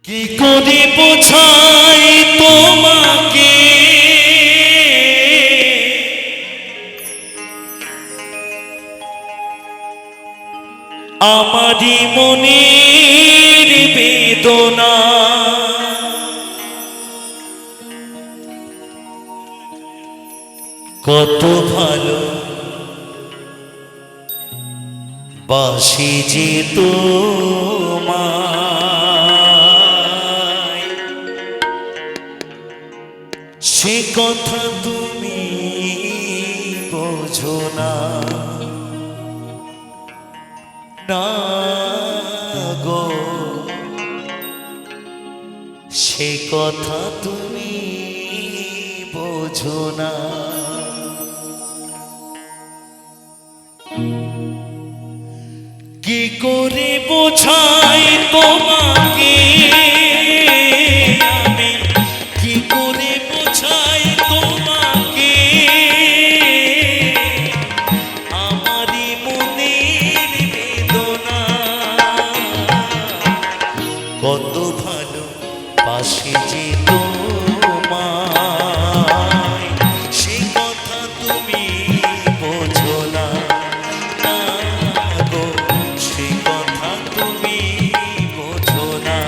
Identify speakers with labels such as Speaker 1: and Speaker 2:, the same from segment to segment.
Speaker 1: কি করে বোঝাই তোমাকে আমারি মনের বেদনা, কত ভালো বাসি যে তোমায়, সে কথা তুমি বোঝো না, না গো, সে কথা তুমি বোঝো না। কি করে বোঝাই তোমাকে আমি, কি করে বোঝাই তোমাকে আমারি মনের বেদনা, কত ভালো বাসি যে তোমায়, সে কথা তুমি বোঝো না, না গো, সে কথা তুমি বোঝো না।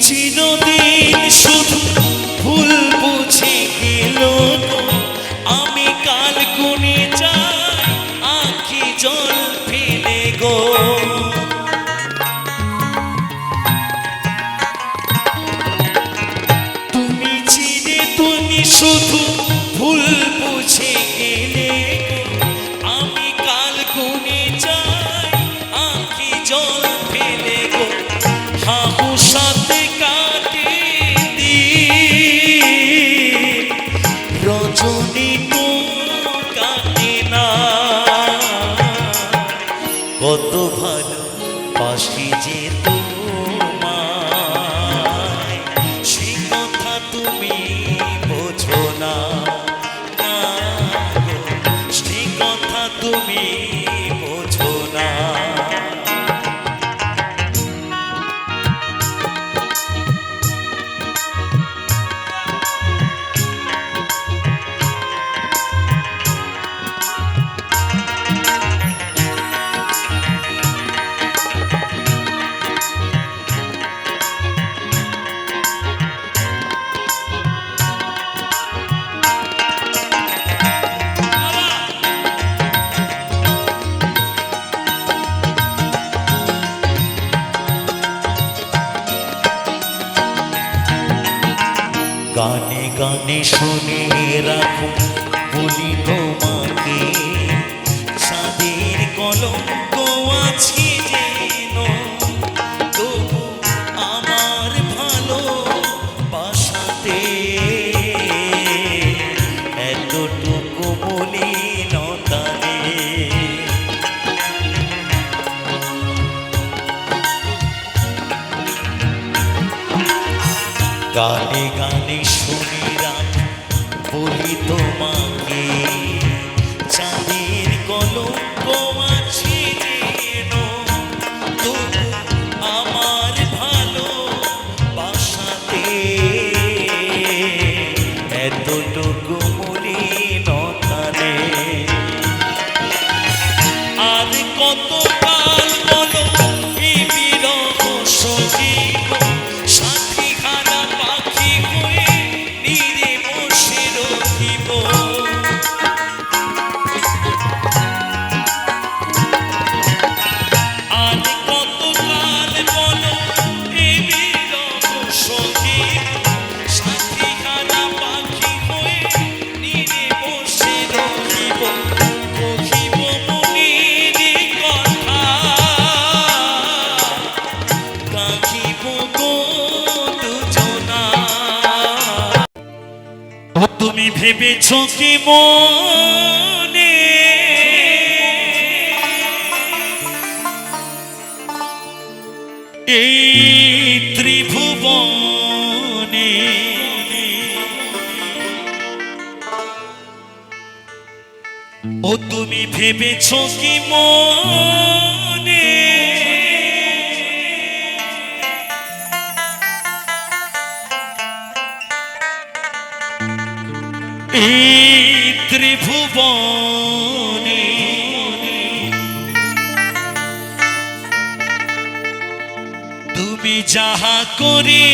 Speaker 1: চিরদিন শুধু ভুল বুঝে গেল, আমি কাল গুনে যাই আঁখি জল ফেলে গো। তুমি চিরদিন শুধু ভুল বুঝে গেলে, আমি কাল গুনে যাই আঁখি জল ফেলে গো। হাহু সাথে কাটে দিন, রজনী তো কাটে না, কত ভালো বাসি যে তোমায়, সে কথা তুমি বোঝো না, না গো, সে কথা তুমি বোঝো না। ভেবেছ কি মনে এই ত্রিভুবনে ও তুমি ভেবেছ কি মনে এই ত্রিভুবনে তুমি যাহা করে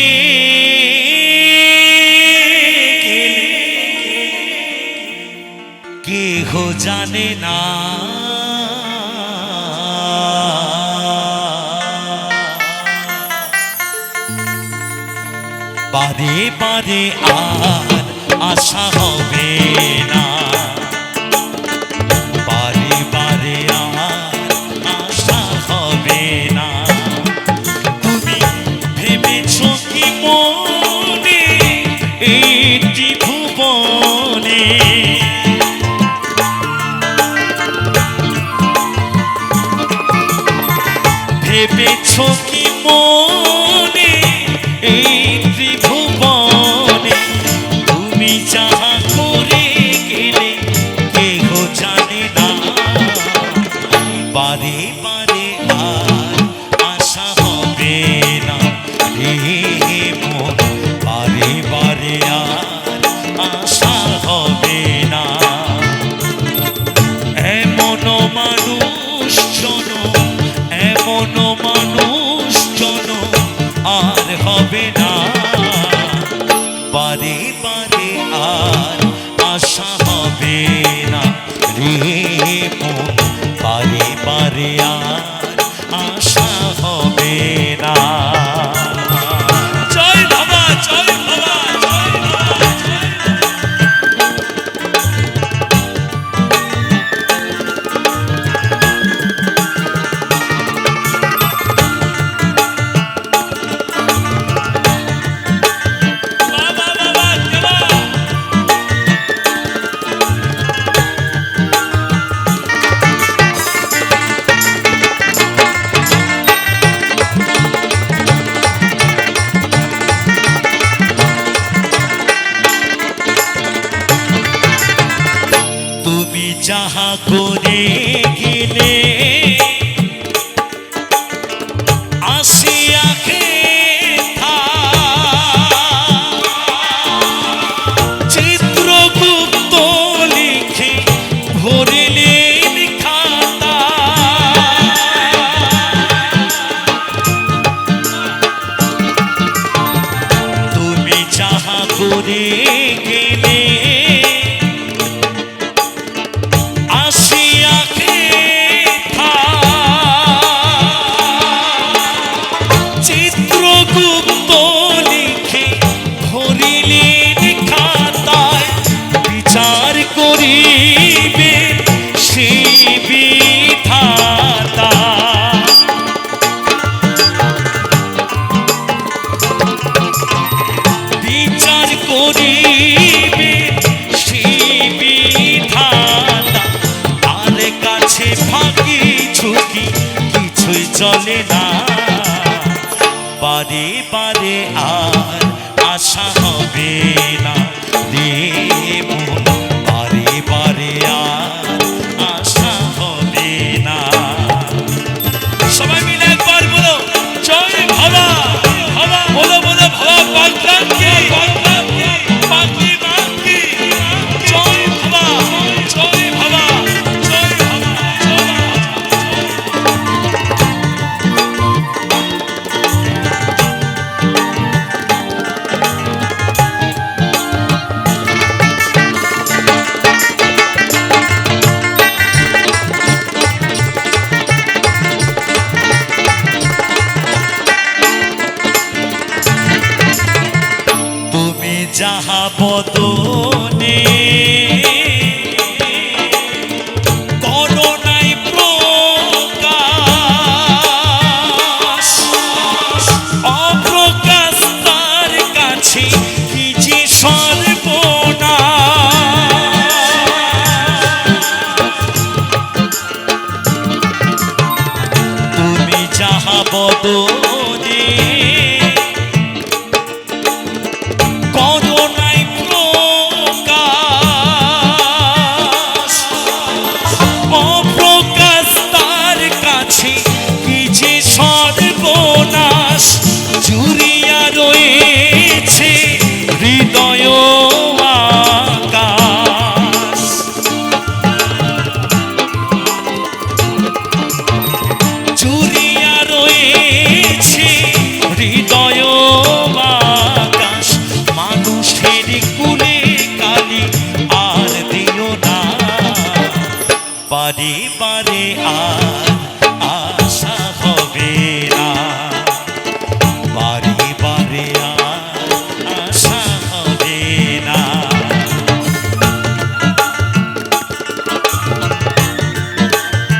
Speaker 1: কেহ জানে না বারে বারে আর আশা হবে না বারে বারে আর আশা হবে না তুমি ভেবেছ কি মনে এই ত্রিভুবনে ভেবেছ কি মনে এই ত্রিভুবনে তুমি যাহা করে গেলে কেহ জানে না বারে বারে আর আশা হবে না রে মন বারে বারে আর আশা হবে না এমন মানুষ জন এমন মানুষ জন আর হবে না বারে বারে আর আশা হবে না রে মন বারে বারে আর আশা হবে না জয় বাবা জয় বাবা জয় বাবা তুমি যাহা করে গেলে আসিয়া খেথা চিত্রগুপ্ত লিখে ভরিলেন খাতা তুমি যাহা করে গেলে আসিয়া খেথা চিত্রগুপ্ত লিখে ভরিলেন খাতায় বিচার করিবে সেই বিধাতা বিচার করিবে সেই বিধাতা তার কাছে ফাঁকি ঝুঁকি কিছুই চলে না বারে বারে আর আশা হবে না রে মন বারে বারে আর আশা হবে না সবাই মিলে একবার বলো জয় ভাবা ভাবা বলো বলো ভাবা পাগলাম কি পাগলি মান কি জয় ভাবা জয় ভাবা জয় ভাবা বদনে করোনাই প্রকাশ, অপ্রকাশ তার কাছে কি যে সর্বনাশ, জুড়িয়া রয়েছে হৃদয় আকাশ। জুড়িয়া রয়েছে হৃদয় আকাশ, মানুষের কুলে কালি আর দিও না, বারে বারে আর আশা হবে না, বারে বারে আর আশা হবে না।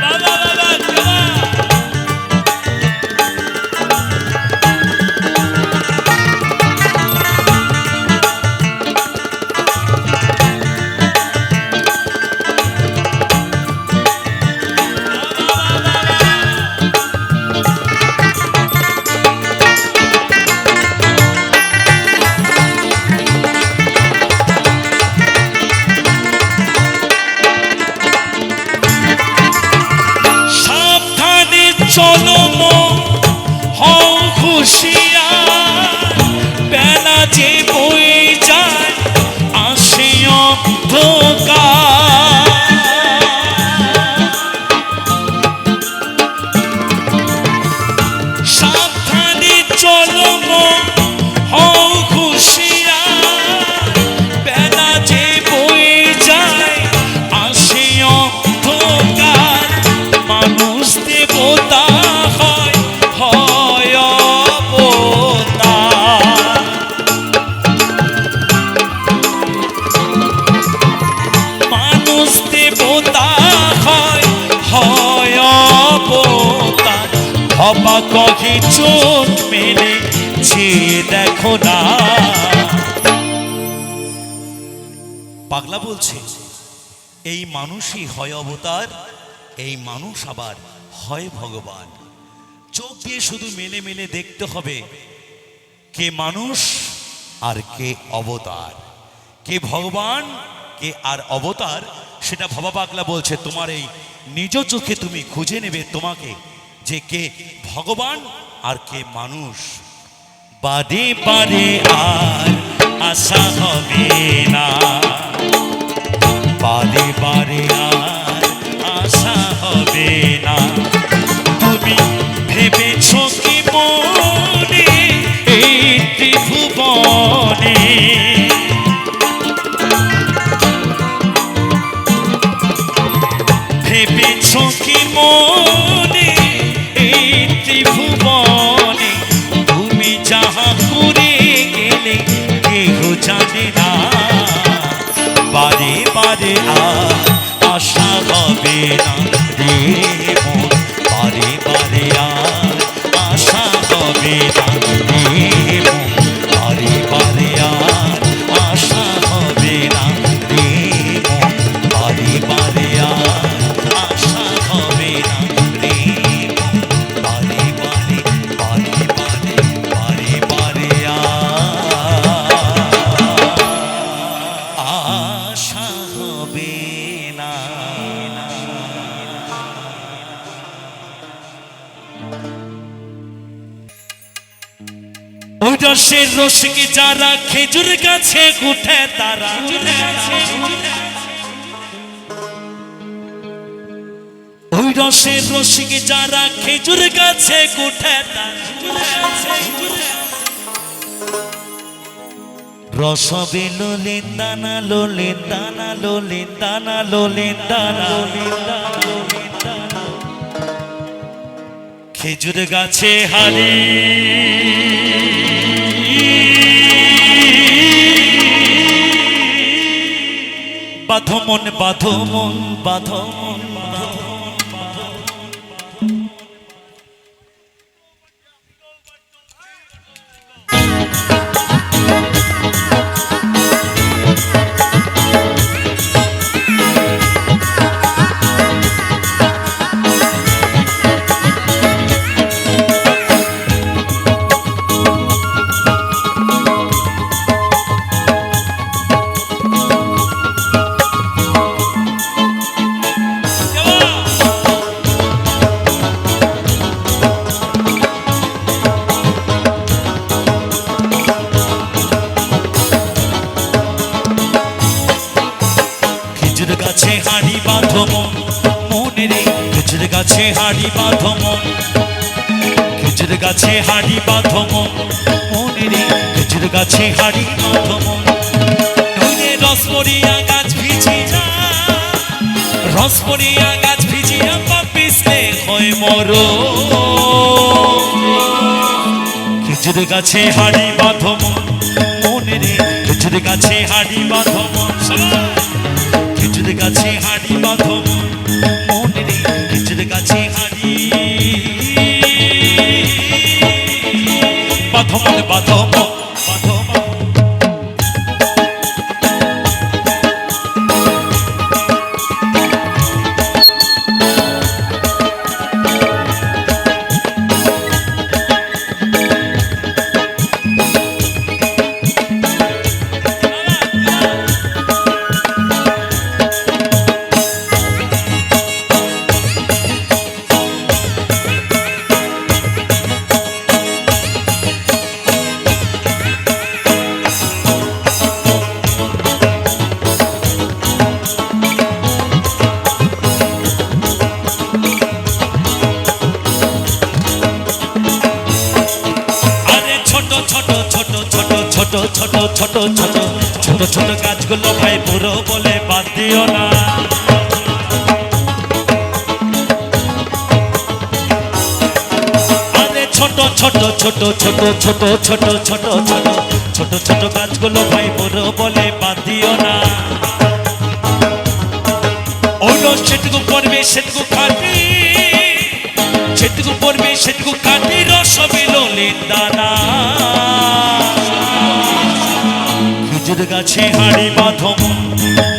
Speaker 1: বাবা বাবা বাবা সাবধানে চলো মন, হও হুঁশিয়ার, বেলা যে বয়ে যায় আসে অন্ধকার। সাবধানে চলো মন, হও হুঁশিয়ার, বেলা যে বয়ে যায় আসে অন্ধকার। মানুষ দেবতা হয়, হয় অবতার। মানুষ দেবতা হয়, হয় অবতার। হবা কহে চোখ মেলে যে দেখো না। পাগলা বলছে এই মানুষই হয় অবতার, এই মানুষ আবার হয় ভগবান। চোখ দিয়ে শুধু মেলে মেলে দেখতে হবে কে মানুষ আর কে অবতার, কে ভগবান কে আর অবতার। সেটা ভবা পাগলা বলছে তোমার এই নিজ চোখে তুমি খুঁজে নেবে তোমাকে, যে কে ভগবান আর কে মানুষ। বারে বারে আর আশা হবে না, বারে বারে আর আশা হবে না। তুমি ভেবেছ কি মনে এই ত্রিভুবনে, ভেবেছ কি মনে এই ত্রিভুবনে, তুমি যাহা করে গেলে কেহ জানে না। বারে বারে আর আশা হবে না রে মন, বারে বারে আর আশা হবে না রে মন, বারে বারে আর আশা হবে না রে মন, বারে বারে আর আশা হবে না রে মন, বারে বারে বারে বারে বারে বারে আশা হবে না। ওই রসের রসকে যারা খেজুর গাছে উঠে তারা, ওই রসের রসকে যারা খেজুর গাছে উঠে তারা, রসবে লোলে দানা লোলে দানা লোলে দানা লোলে দানা, খেজুর গাছে হারি বাঁধো মন বাঁধো মন বাঁধো মন বাঁধো মন। গাছে হাড়ি বাঁধো মন, খেজুর গাছে হাড়ি বাঁধো মন, মনে রে খেজুর গাছে হাড়ি বাঁধো মন। নইলে রসমরিয়া গাছ ভিজিয়া, রসমরিয়া গাছ ভিজিয়া পিছলে হয় মরো। খেজুর গাছে হাড়ি বাঁধো মন, মনে রে খেজুর গাছে হাড়ি বাঁধো মন, খেজুর গাছে হাড়ি বাঁধো মন, মনে রে খেজুর গাছে হাড়ি বাঁধো মন, বাঁধো মন, বাঁধো মন। ছোট ছোট ছোট ছোট ছোট ছোট গাছগুলো ভাই বুড়ো বলে বাদ দিও না। আরে ছোট ছোট ছোট ছোট ছোট ছোট ছোট ছোট ছোট ছোট গাছগুলো ভাই বুড়ো বলে বাদ দিও না। ওলো সেটুকু পড়বে সেটুকু খাটি, সেটুকু পড়বে সেটুকু খাটি রস বিলোলের দানা। খেজুর গাছে হাড়ি বাঁধো মন,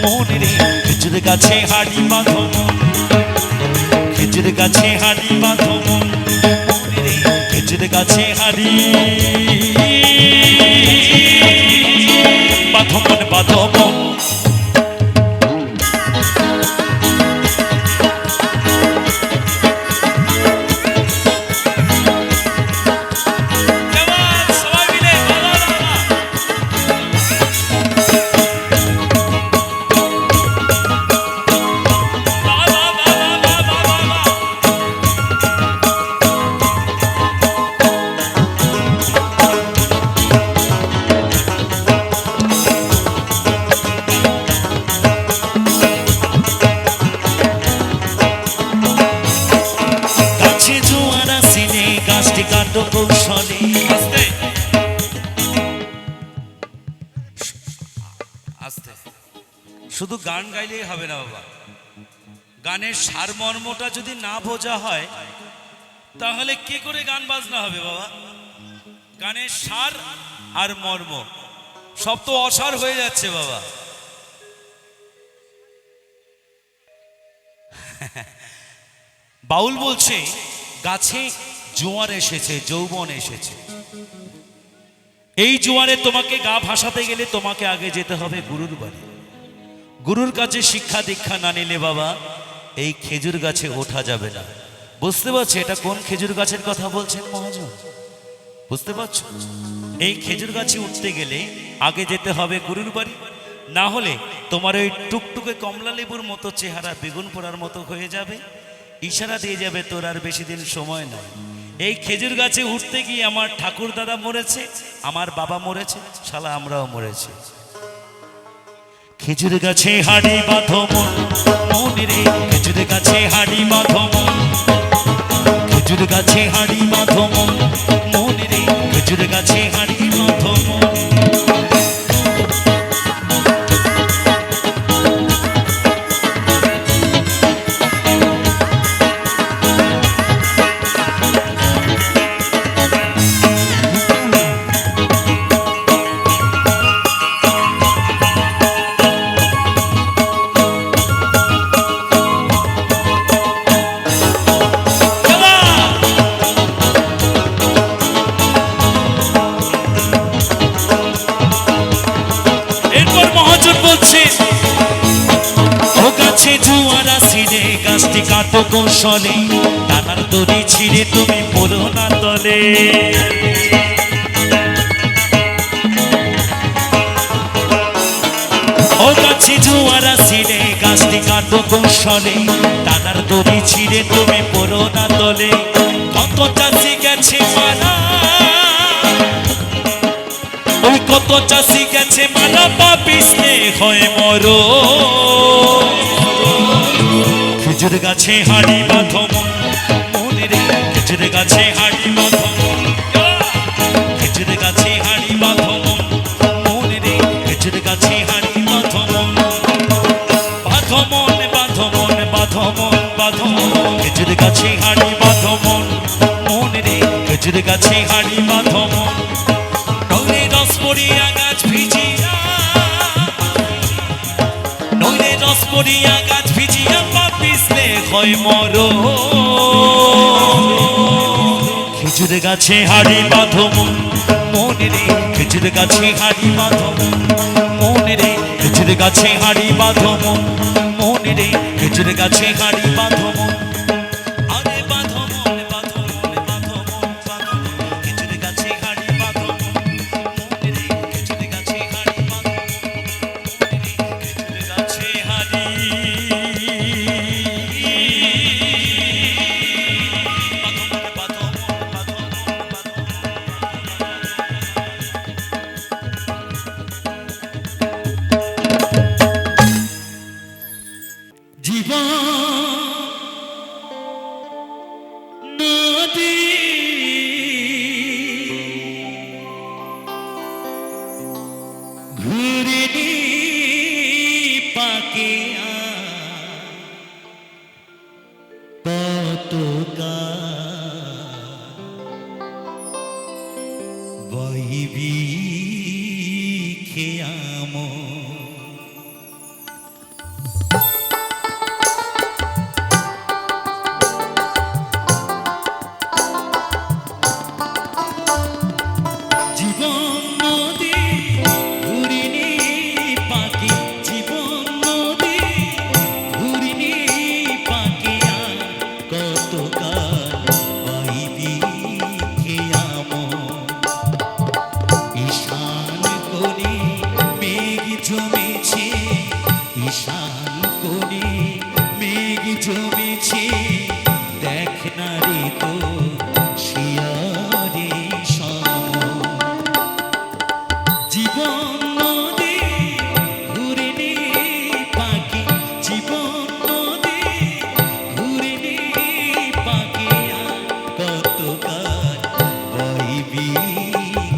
Speaker 1: মনে রে খেজুর গাছে হাড়ি বাঁধো মন, খেজুর গাছে হাড়ি বাঁধো মন, মনে রে খেজুর গাছে হাড়ি বাঁধো মন, বাঁধো মন। শুধু গান গাইলেই হবে না বাবা, গানের সারমর্মটা যদি না বোঝা হয় তাহলে কি করে গান বাজনা হবে বাবা? গানের সার আর মর্ম সব তো অসার হয়ে যাচ্ছে বাবা। বাউল বলছে গাছে জোয়ার এসেছে, যৌবন এসেছে। এই জোয়ারে তোমাকে গা ভাসাতে গেলে তোমাকে আগে যেতে হবে গুরুর বাড়ি। গুরুর কাছে শিক্ষা দীক্ষা না নিলে বাবা এই খেজুর গাছে ওঠা যাবে না। বুঝতে পারছো এটা কোন খেজুর গাছের কথা বলছেন মহাজন? বুঝতে পারছো? এই খেজুর গাছে উঠতে গেলে আগে যেতে হবে গুরুর বাড়ি, না হলে তোমার ওই টুকটুকে কমলা লেবুর মতো চেহারা বেগুন পোড়ার মতো হয়ে যাবে। ইশারা দিয়ে যাবে তোর আর বেশি দিন সময় নয়। এই খেজুর গাছে উঠতে গিয়ে আমার ঠাকুর দাদা মরেছে, আমার বাবা মরেছে, শালা আমরাও মরেছি। খেজুর গাছে হাড়ি বাঁধো মন, মনে রে খেজুর গাছে হাড়ি বাঁধো মন, খেজুর গাছে হাড়ি বাঁধো মন, মনে রে খেজুর গাছে হাড়ি বাঁধো মন। গাছটি কাটো কৌশলে, টানার দড়ি ছিঁড়ে তুমি পড়ো না তলে। ও গাছে জোয়ার আসিলে গাছটি কাটো কৌশলে, টানার দড়ি ছিঁড়ে তুমি পড়ো না তলে। কত চাষি গেছে মারা, ওই কত চাষি গেছে মারা, পাপি স্নেহে মরো। খেজুর গাছে হাড়ি বাঁধো মন, মনে রে খেজুর গাছে হাড়ি বাঁধো মন, খেজুর গাছে হাড়ি বাঁধো মন, মনে রে খেজুর গাছে হাড়ি বাঁধো মন। বাঁধো মন বাঁধো মন বাঁধো মন বাঁধো মন, খেজুর গাছে হাড়ি বাঁধো মন, মনে রে খেজুর গাছে হাড়ি বাঁধো মন। নইলে রস পড়িয়া গাছ ভিজিয়া, নইলে রস পড়িয়া গাছ ভিজিয়া, পাপি স্নেহে মরো। খেজুর গাছে হাড়ি বাঁধো মন, মনে রে খেজুর গাছে হাড়ি বাঁধো মন, মনে রে খেজুর গাছে হাড়ি বাঁধো মন, মনে রে খেজুর গাছে হাড়ি বাঁধো মন। আরে বাঁধো মন বাঁধো মন বাঁধো মন বাঁধো মন, খেজুর গাছে হাড়ি বাঁধো মন, মনে রে খেজুর গাছে হাড়ি বাঁধো মন, মনে রে খেজুর গাছে হাড়ি বাঁধো মন বাঁধো মন বাঁধো মন বাঁধো মন। জীবন নদী ঘুরে পাকে কত বহিবি খেয়াম। জীবন নদী ঘুরিনি পাখি, জীবন নদী ঘুরিনি পাখিয়া, কত কাল পাইবি খেয়াম। ঈশান কোণে মেঘ জমেছে, ঈশান কোণে মেঘ জমেছে, দেখ না রে তো শিয়ারে সম। জীবন নদী ঘুরিনি পাখি, জীবন নদী ঘুরিনি পাখিয়া, কত কাল পাইবি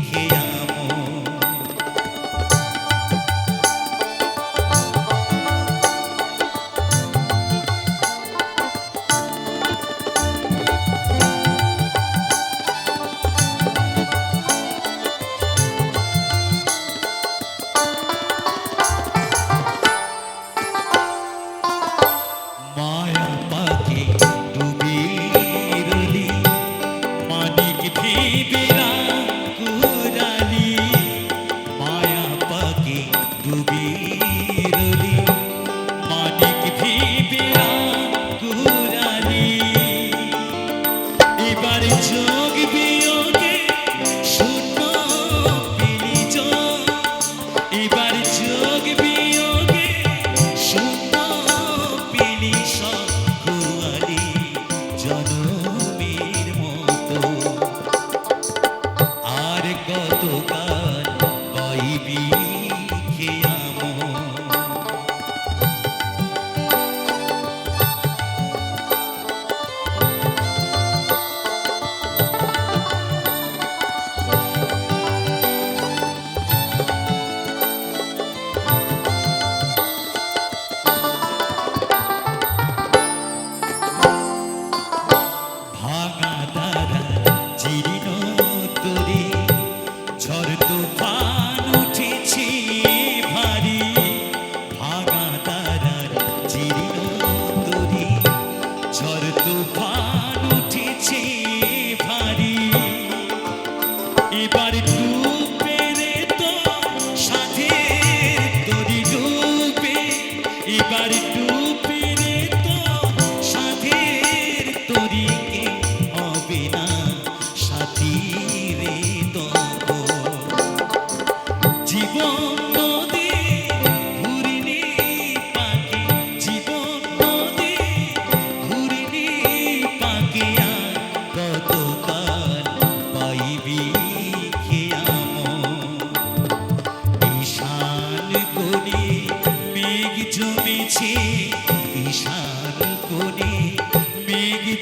Speaker 1: খেয়াম।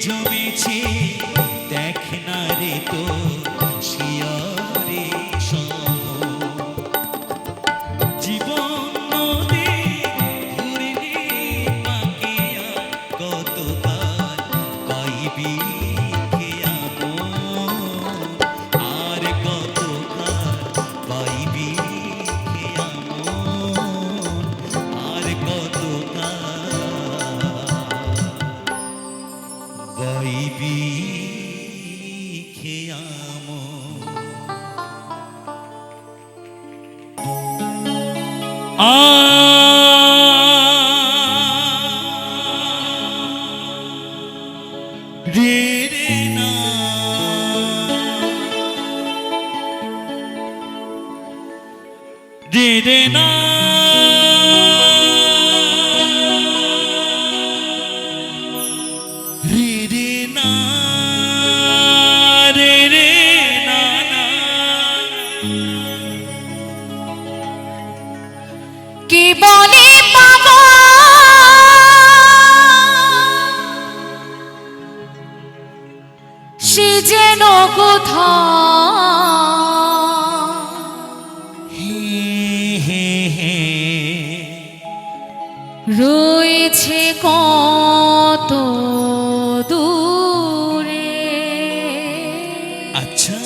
Speaker 1: জমেছে দেখ না রে তো শিয়ারে সম জীবন নদী ঘুরলে পাকিয়া কতকাল পাইবি খেয়াম আর কতকাল পাইবি খেয়াম আর কতকাল পাইবি খেয়াম রে রে না রে রে না রে রে না রে রে না না
Speaker 2: কি বলে পাগল সে যেন কোথাও
Speaker 1: হে হে হে
Speaker 2: রয়েছে কত দূরে।
Speaker 1: আচ্ছা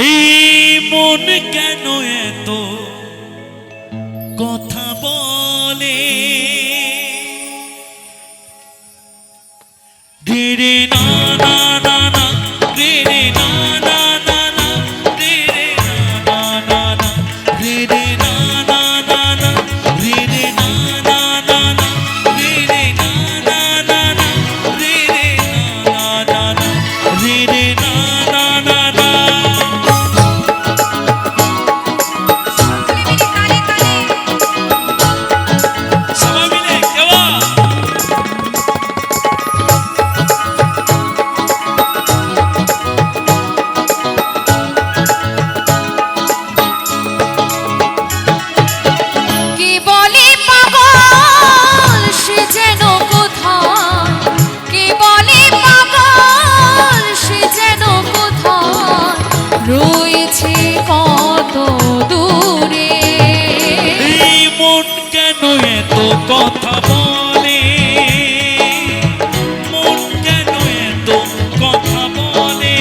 Speaker 1: এই মন কেন এত কথা বলে রে রে না না না না রে রে না না না না রে রে না না না না রে রে না না না না রে রে না না না না রে রে না না না না রে রে না না না রে রে না না না না সবাই মিলে কেবা
Speaker 2: কি বলে পাগল সে যেন কোথায়, কি বলে পাগল সে যেন কোথায় রয়েছে কত দূরে।
Speaker 1: এই মন কেন এত কথা বলে মন কেন এত কথা বলে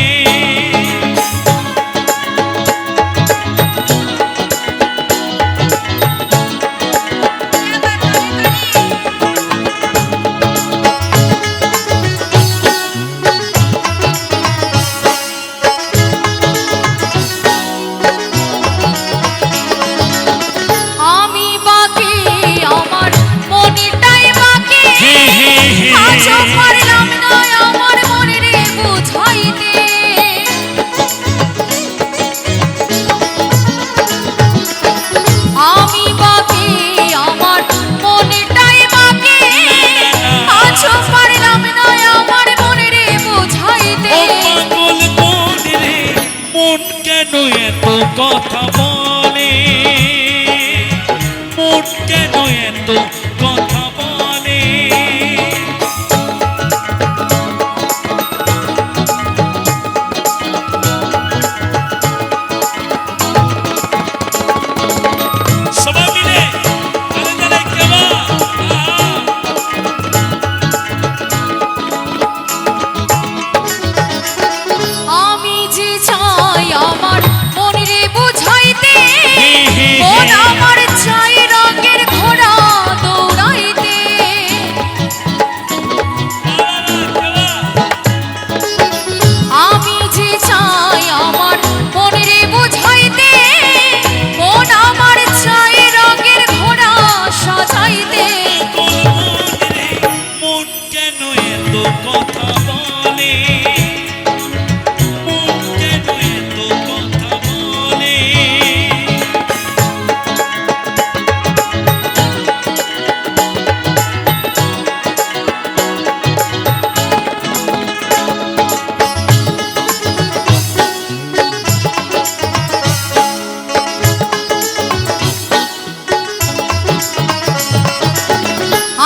Speaker 2: আমি বাকি আমার মনেটাই বাকি,
Speaker 1: হে হে হে
Speaker 2: আজও পারলাম না আমার মনের বুঝাইতে। আমি বাকি আমার মনেটাই বাকি, আজও পারলাম না আমার মনের বুঝাইতে।
Speaker 1: ও পাগল মন রে মন কেন এত কথা বলে মন কেন এত কথা বলে সবাই মিলে তালে তালে কেবা
Speaker 2: আমি যে চাই আমার মনের বুঝাইতে,
Speaker 1: হে হে
Speaker 2: মন
Speaker 1: হে
Speaker 2: আমার চাই রঙের ঘোড়া দৌড়াইতে। আমি যে চাই আমার মনের বুঝাইতে, মন আমার চাই রঙের ঘোড়া সাজাইতে।
Speaker 1: মন কেন এত কথা বলে মন কেন এত কথা বলে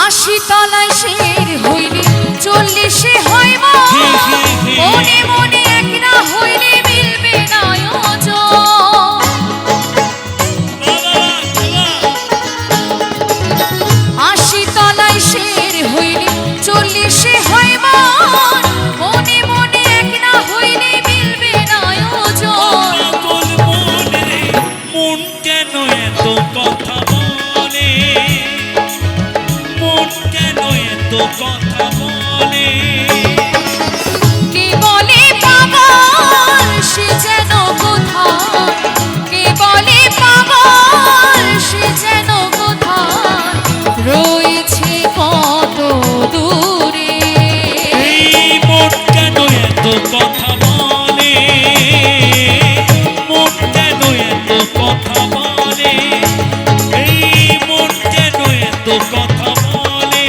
Speaker 2: আশি তলায় শের হইলি চলে
Speaker 1: এত কথা বলে
Speaker 2: কে বলে পাগল সে যেন কোথায়, কে বলে পাগল সে যেন কোথায় রয়েছে কত দূরে।
Speaker 1: এই মন কেন এত কথা বলে, মন কেন এত কথা বলে, এই মন কেন এত কথা বলে,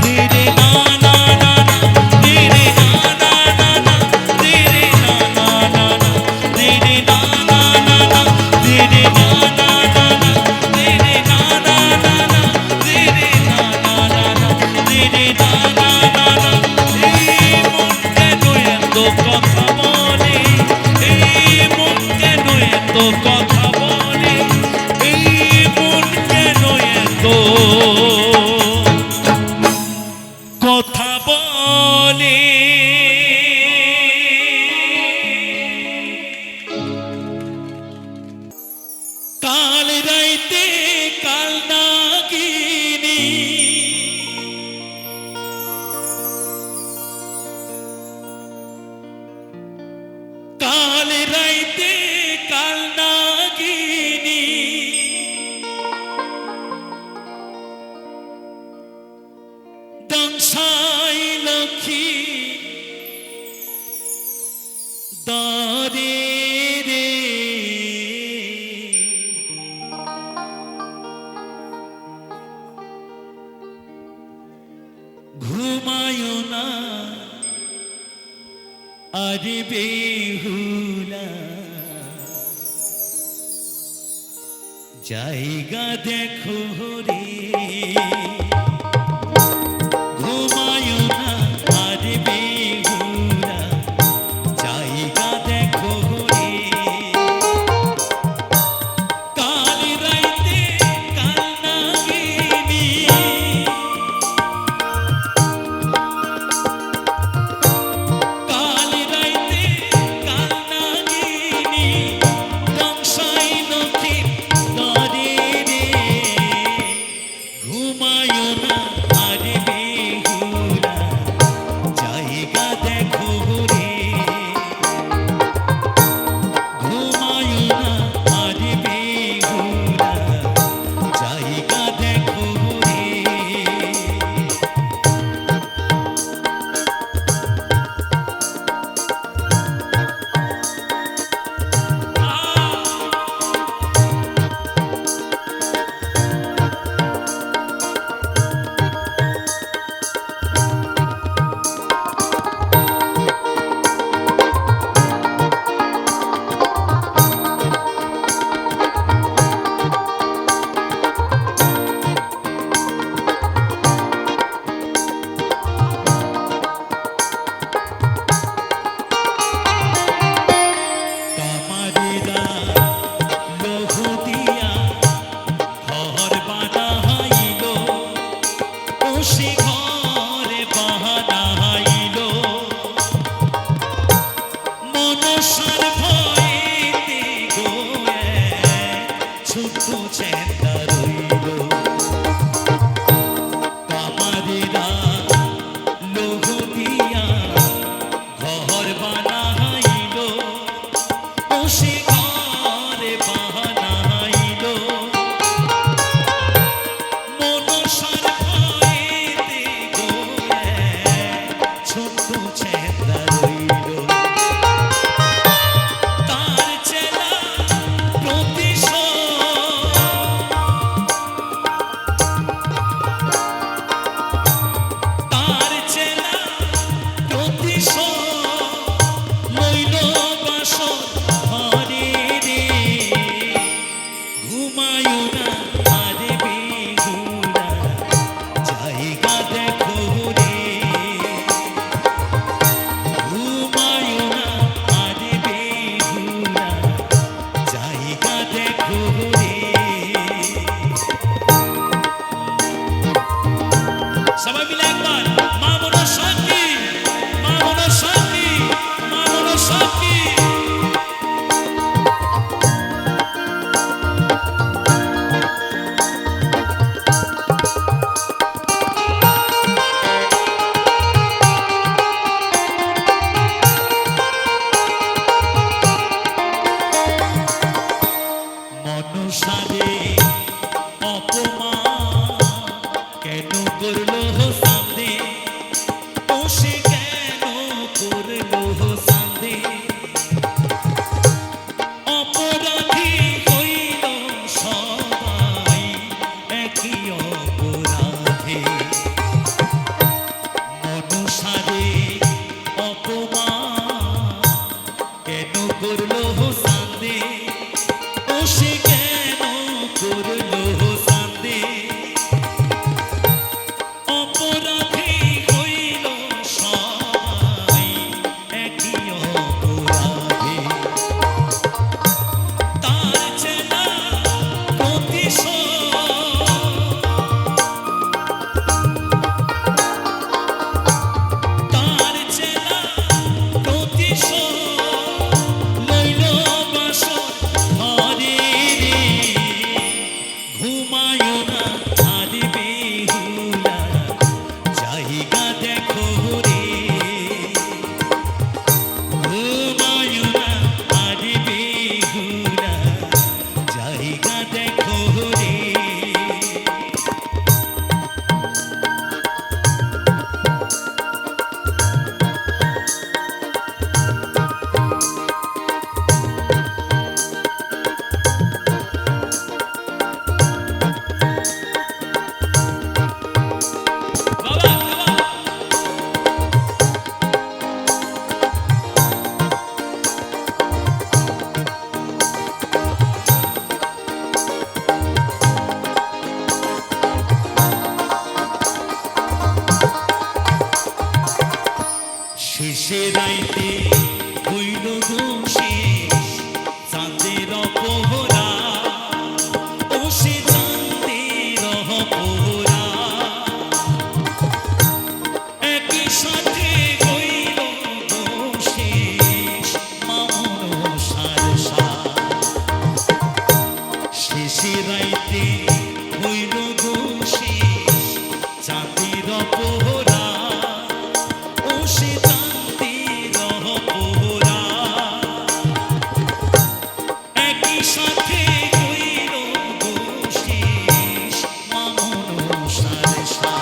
Speaker 1: রে রে না না না না, রে রে না না না না, রে রে না না না না, রে রে না না না না, রে রে না না না না, রে রে না না না না, রে রে না না না না, রে রে না না না না। এই মন কেন এত কথা বলে, এই মন কেন এত কথা বলে, এই মন কেন এত কথা বলে। কাল রাইতে কাল নাগিনী কাল রাইতে কাল নাগিনী দংশাই লক্ষ্মী দরে রে ঘুমায় না আর বেহুলা জায়গা দেখো রে ঘুমায় না আর বেহুলা জায়গা দেখো রে কাল রাইতে কাল নাগিনী কাল রাইতে কাল নাগিনী দংশাই লক্ষ্মী দরে রে ঘুমায় না আর বেহুলা জায়গা দেখো রে ঘুমায় না আর বেহুলা জায়গা দেখো রে কামারেরা লোহ দিয়া ঘর বানাইল, ও সে ঘরে বানাইল মনসার ভয়েতে গো ছোট চেন্দা রইল। কামারেরা লোহ দিয়া ঘর বানাইল, ও সে ঘরে বানাইল মনসার ভয়েতে গো ছোট চেন্দা রইল। তার চেলা প্রতিশোধ, তার চেলা প্রতিশোধ লইল বাসর ঘরে রে ঘুমায় না আর বেহুলা জায়গা দেখো রে ঘুমায় না আর বেহুলা জায়গা দেখো রে। সবাই মিলে একবার মা মনসা কি, মা মনসা কি, মা মনসা কি। সে রাইতে হইল দোষেশ চাঁদের অপহরা ও সে চাঁদের অপহরা একই সাথে হইল দোষেশ মামন সারসা শেষে রাইতে হইল দোষেশ চাঁদের অপহরা ও সে চাঁদের অপহরা একই সাথে হইল দোষেশ মামন সারসা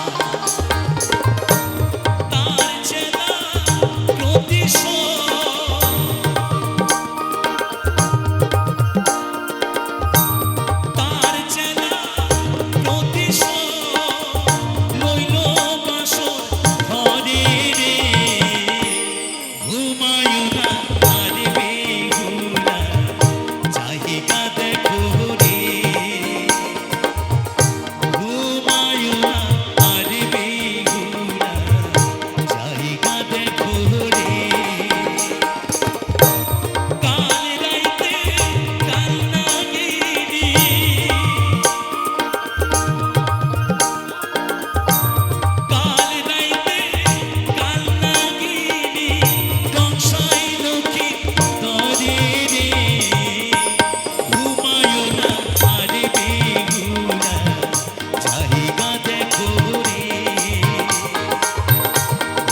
Speaker 1: তার চেনা প্রতিশোধ তার চেনা প্রতিশোধ লইল বাসর ঘরে রে ঘুমায়ু না আর বেহুলা জায়গা দেখো রে ঘুমায়ু না আর বেহুলা জায়গা দেখো রে কাল রাইতে কাল নাগিনী কাল রাইতে কাল নাগিনী কংসাই লক্ষ্মী তরে রে ঘুমায়ু না আর বেহুলা জায়গা দেখো রে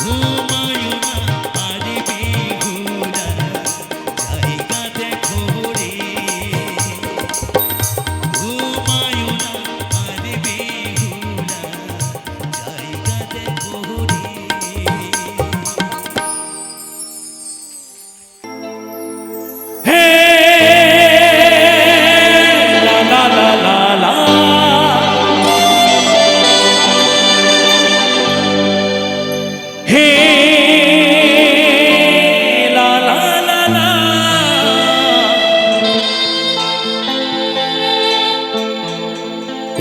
Speaker 1: ঘুমায়ু না আর বেহুলা জায়গা দেখো রে ঘুমায়ু না আর বেহুলা জায়গা দেখো রে হে লা লা লা লা লা হে লা লা লা লা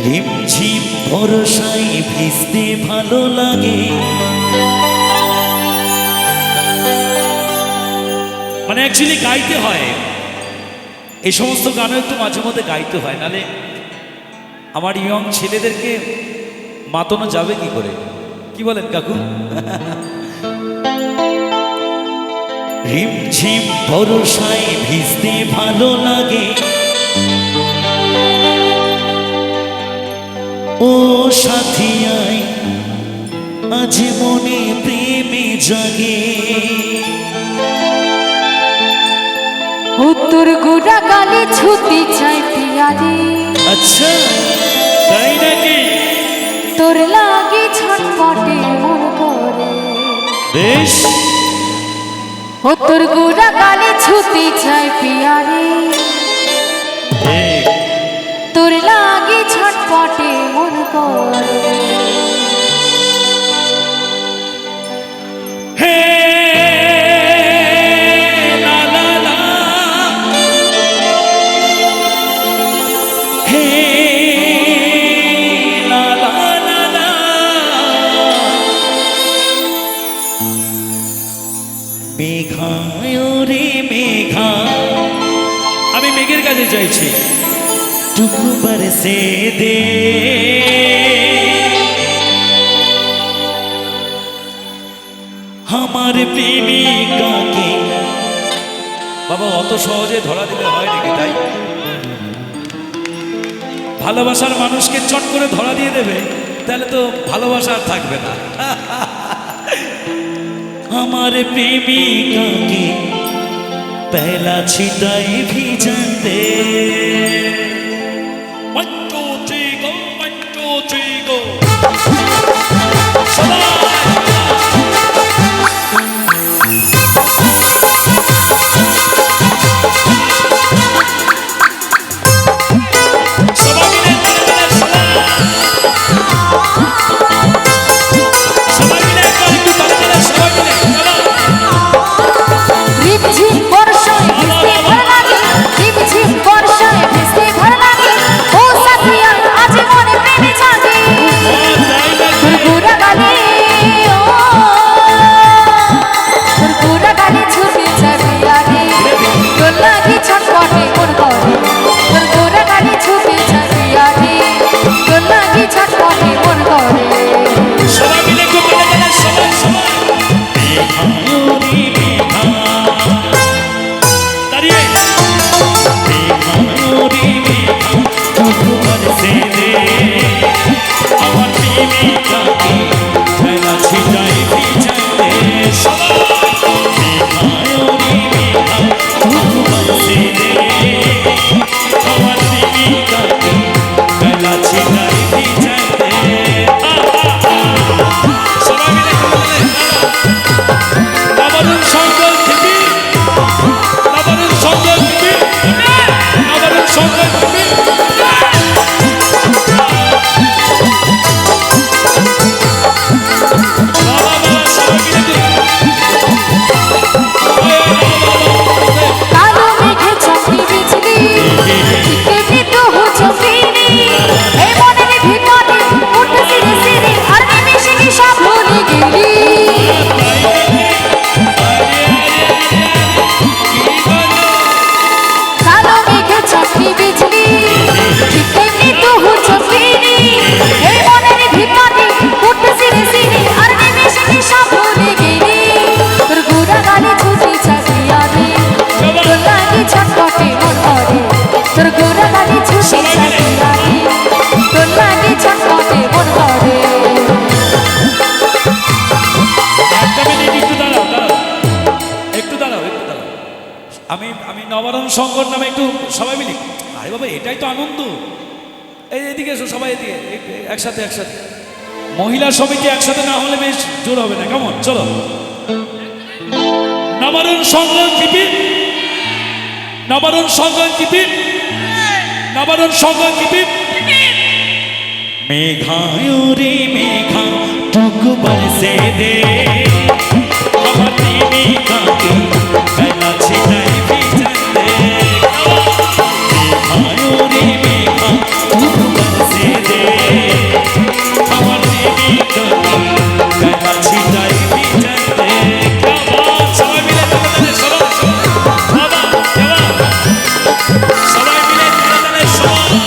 Speaker 1: রিমঝিম বর্ষায় ভিজতে ভালো লাগে মানে অ্যাকচুয়ালি গাইতে হয় এই সমস্ত গানও একটু মাঝে মধ্যে গাইতে হয়, নালে আমার ইয়ং ছেলেদেরকে মাতানো যাবে কি করে, কি বলেন কাকু? রিমঝিম বর্ষায় ভিজতে ভালো লাগে ও সাথী আয় আজ মনে প্রেমে জাগে
Speaker 2: উত্তর গোড়া গালে ছুটি চাই পিয়ারে
Speaker 1: আচ্ছা তাই নাকি?
Speaker 2: তোর লাগি ছটপটে মন করে
Speaker 1: বেশ
Speaker 2: উত্তর গোড়া গালে ছুটি চাই পিয়ারে
Speaker 1: ঠিক।
Speaker 2: তোর লাগি ছটপটে মন করে
Speaker 1: হে লা লা লা হে লা লা লা লা মেঘায় রে মেঘা আমি মেঘের কাছে চাইছি টুকু বরসে দে আমার প্রেমিকাকে। বাবা অত সহজে ধরা দিলে হয় নাকি? তাই ভালোবাসার মানুষকে চট করে ধরা দিয়ে দেবে, তাহলে তো ভালোবাসা আর থাকবে না। আমার প্রেমিকাকে पहला छिटाई भी जानते 1 2 3 go 1 2 3 go
Speaker 2: বর্ষায় ভিজতে ভালো লাগে ও সাথী আজ মনে প্রেমে জাগে
Speaker 3: নবারণ সংকট নামে একটু সবাই মিলে, আরে বাবা এটাই তো আনন্দ। এই এদিকে এসো সবাই, এদিকে একসাথে একসাথে। মহিলা সমিতি একসাথে না হলে বেশ জোর হবে না, কেমন? চলো নবারণ সংকট কিপি, নবারণ সংকট কিপি, নবারণ সংকট কিপি।
Speaker 1: মেঘায়ুরি মেঘা টুক বরসে দে আমার প্রেমিকাকে বেলা ছিটাই ভিজে দে। মেঘায়ুরি মেঘা টুক বরসে দে আমার প্রেমিকাকে বেলা ছিটাই ভিজে দে।
Speaker 3: সবাই মিলে তালে সবাই বাবা সবাই মিলে তালে সবাই।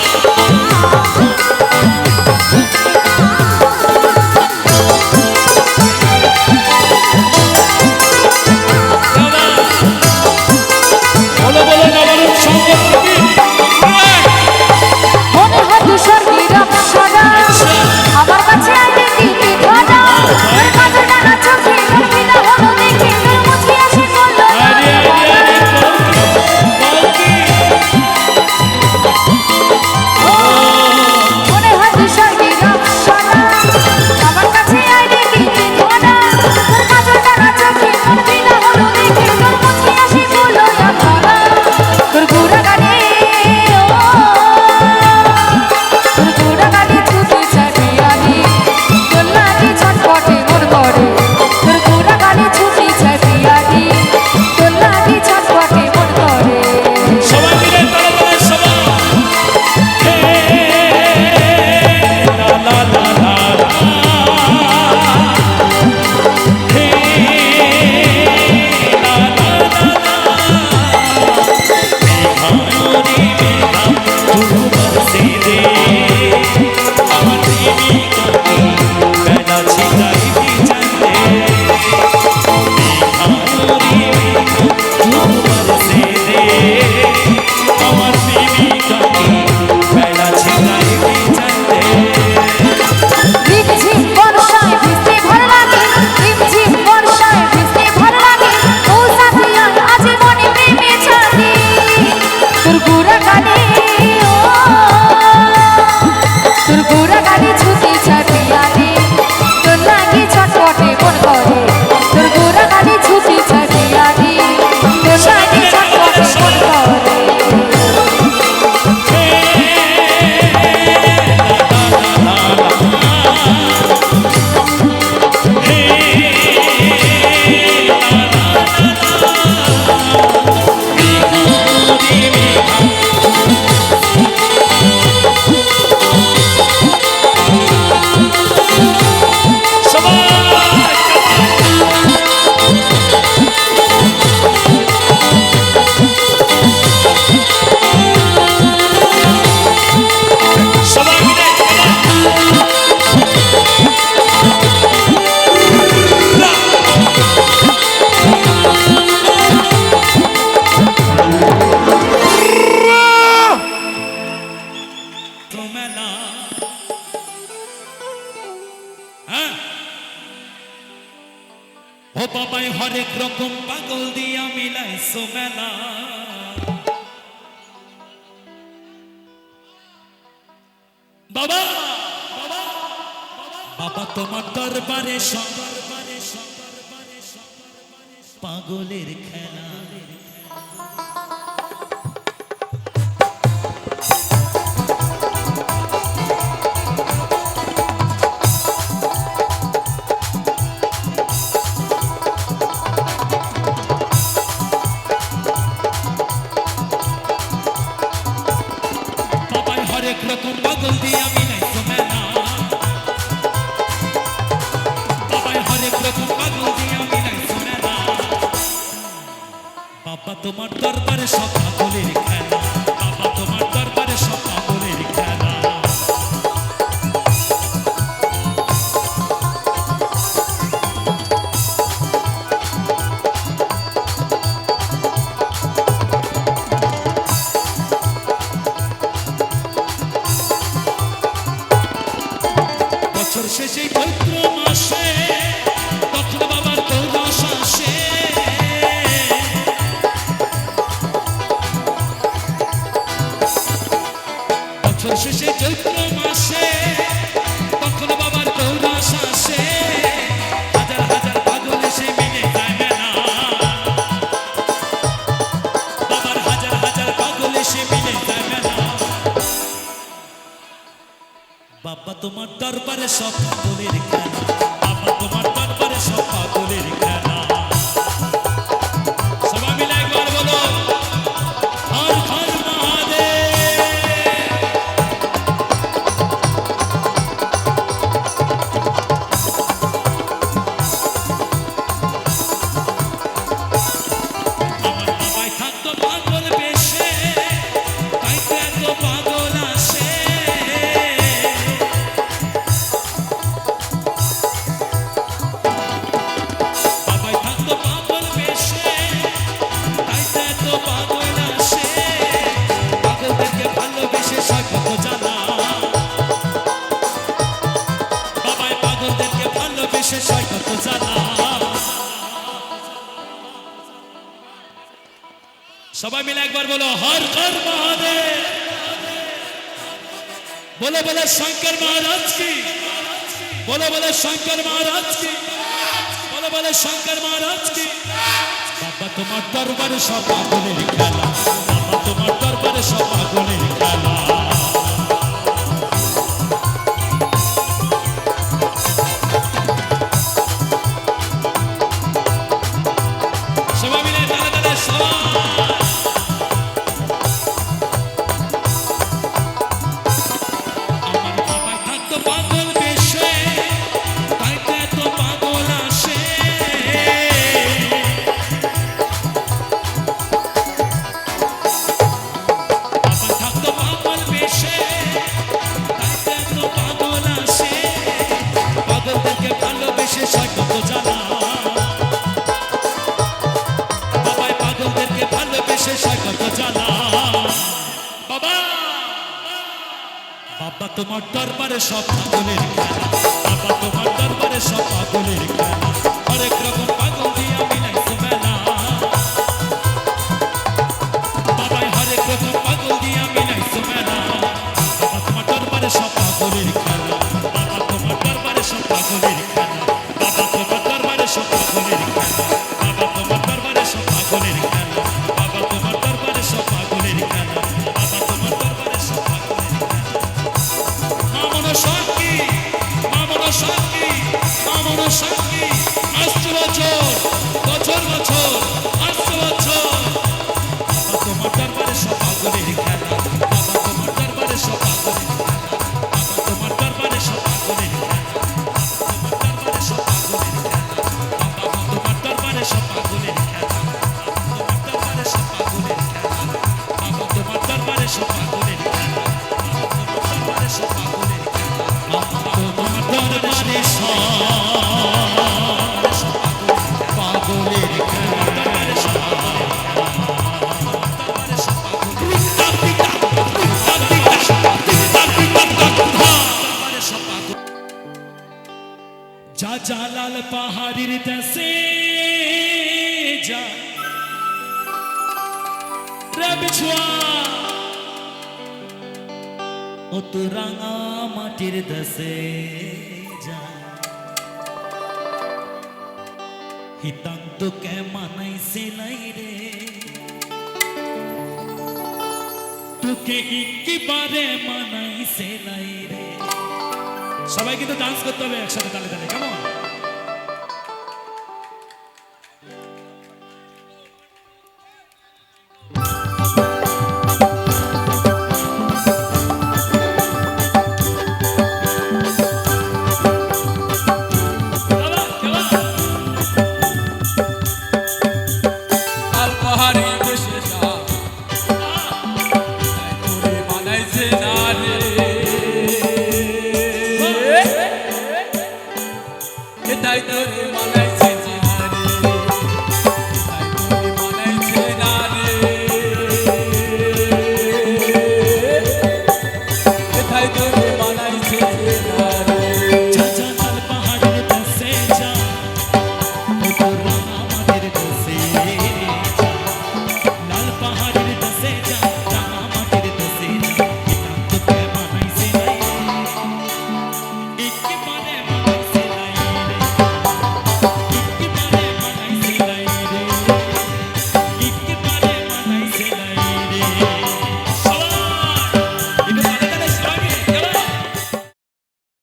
Speaker 3: বলো বলো নবারণ সংকট কিপি।
Speaker 2: মনে হয় দুঃস্বর্গের অপ্সরা, আমার কাছে আইলে দিতে ধরা। তোর কাজে ডানা চোখে রঙিনা হলো দেখে তোর মুছে আসে বললো
Speaker 3: আরে আরে আরে
Speaker 2: মনে হয় দুঃস্বর্গের অপ্সরা, আমার কাছে আইলে দিতে ধরা। তোর কাজে ডানা চোখে রঙিনা হলো দেখে তোর মুছে আসে বললো ধরা। তোর গোড়া গানে তোর গোড়া গানে ছুটে যাবে আমি, তোর লাগে ছটপটে মন করে। তোর গোড়া গানে ছুটে যাবে আমি, তোর লাগে ছটপটে মন করে।
Speaker 3: সবাই মিলে তালে সবাই। হে লা লা লা লা লা। হে লা লা লা লা।
Speaker 1: মেঘায়ুরি মেঘা টুক বরসে দে আমার প্রেমিকাকে বেলা ছিটাই ভিজে দে। মেঘায়ুরি মেঘা টুক বরসে দে আমার প্রেমিকাকে বেলা ছিটাই ভিজে দে।
Speaker 2: রিমঝিম বর্ষায় ভিজতে ভালো লাগে, রিমঝিম বর্ষায় ভিজতে ভালো লাগে। ও সাথিয়া আজ মনে প্রেমে ছাড়ি, তোর গোড়া গানে তোর গোড়া গানে ছুটে যাবে আমি, তোর লাগে ছটপটে মন করে। তোর গোড়া গানে ছুটে যাবে আমি, তোর লাগে ছটপটে মন করে।
Speaker 3: সবাই মিলে
Speaker 1: মেলা হ্যাঁ ও বাবাই হরেক রকম পাগল দিয়া মিলাইছো মেলা। বাবা বাবা বাবা তোমার দরবারে পাগলের খেলা। বাবাই হরেক রকম পাগল দিয়া মিলাইছো মেলা। বাবাই হরেক রকম পাগল দিয়া মিলাইছো মেলা। বাবা তোমার দরবারে সব পাগলের খেলা। বাবা তোমার দরবারে সব পাগলের খেলা। বছর শেষে চৈত্র মাসে তখন বাবার দৌড় আসে।
Speaker 3: দরবারে সব পাগলের খেলা, বাবা তোমার দরবারে সব পাগলের খেলা। সবাই মিলে একবার বলো হর হর মহাদেব। আমার বাবাই থাকতো পাগল বেশে, তাই তো এত পাগল আসে। বাবাই থাকতো পাগল বেশে, তাই তো এত পাগল আসে। পাগলদেরকে ভালোবেসে সয় কত জ্বালা, বাবাই পাগলদেরকে ভালোবেসে সয় কত জ্বালা। সবাই মিলে একবার বলো হর হর মহাদেব। বলো বলো শঙ্কর মহারাজ কি, বলো বলো শঙ্কর মহারাজ কি, বলো বলো শঙ্কর মহারাজ কি। বাবা তোমার দরবারে সব পাগলের খেলা, বাবা তোমার দরবারে সব পাগলের খেলা। সবাই মিলে তালে তালে সবাই। আমার বাবাই থাকতো পাগল বেশে, তাই তো এত পাগল আসে। বাবাই থাকতো পাগল বেশে, তাই তো এত পাগল আসে। পাগলদেরকে ভালোবেসে সয় কত জ্বালা, বাবাই পাগলদেরকে ভালোবেসে সয় কত জ্বালা। বাবা বাবা তোমার দরবারে সব পাগলের খেলা, বাবা তোমার দরবারে সব পাগলের খেলা। হরেক রকম পাগল দিয়া মিলাইছো মেলা, বাবাই হরেক রকম পাগল দিয়া মিলাইছো মেলা। বাবা তোমার দরবারে সব পাগলের খেলা, বাবা তোমার দরবারে সব পাগলের খেলা। বাবা তোমার দরবারে সব পাগলের খেলা, বাবা তোমার দরবারে সব পাগলের খেলা। বাবা তোমার দরবারে সব পাগলের খেলা, বাবা তোমার দরবারে সব পাগলের খেলা। মামন সাক্ষী, মামন সাক্ষী, মামন সাক্ষী। আসছে বছর, বছর বছর আসছে বছর। বাবা তোমার দরবারে সব পাগলের খেলা, বাবা তোমার দরবারে সব পাগলের খেলা। বাবা তোমার দরবারে সব পাগলের খেলা, বাবা তোমার দরবারে সব পাগলের খেলা। বাবা তোমার দরবারে সব পাগলের খেলা, বাবা তোমার দরবারে সব পাগলের খেলা। বাবা তোমার দরবারে সব পাগলের খেলা, বাবা তোমার দরবারে সব পাগলের খেলা। বাবা তোমার দরবারে সব পাগলের খেলা, দরবারে সব পাগলের খেলা, দরবারে সব পাগলের দরবারে সব পাগল। যা জালাল পাহাড়ির দেশে যা রে বিছুয়া, ও তো রাঙা মাটির দেশে যা। হিতান্ত কে মানাইছে নাই রে, তোকে একেবারে মানাইছে নাই রে। সবাই কিন্তু ডান্স করতে হবে একসাথে তালে তালে, কেমন?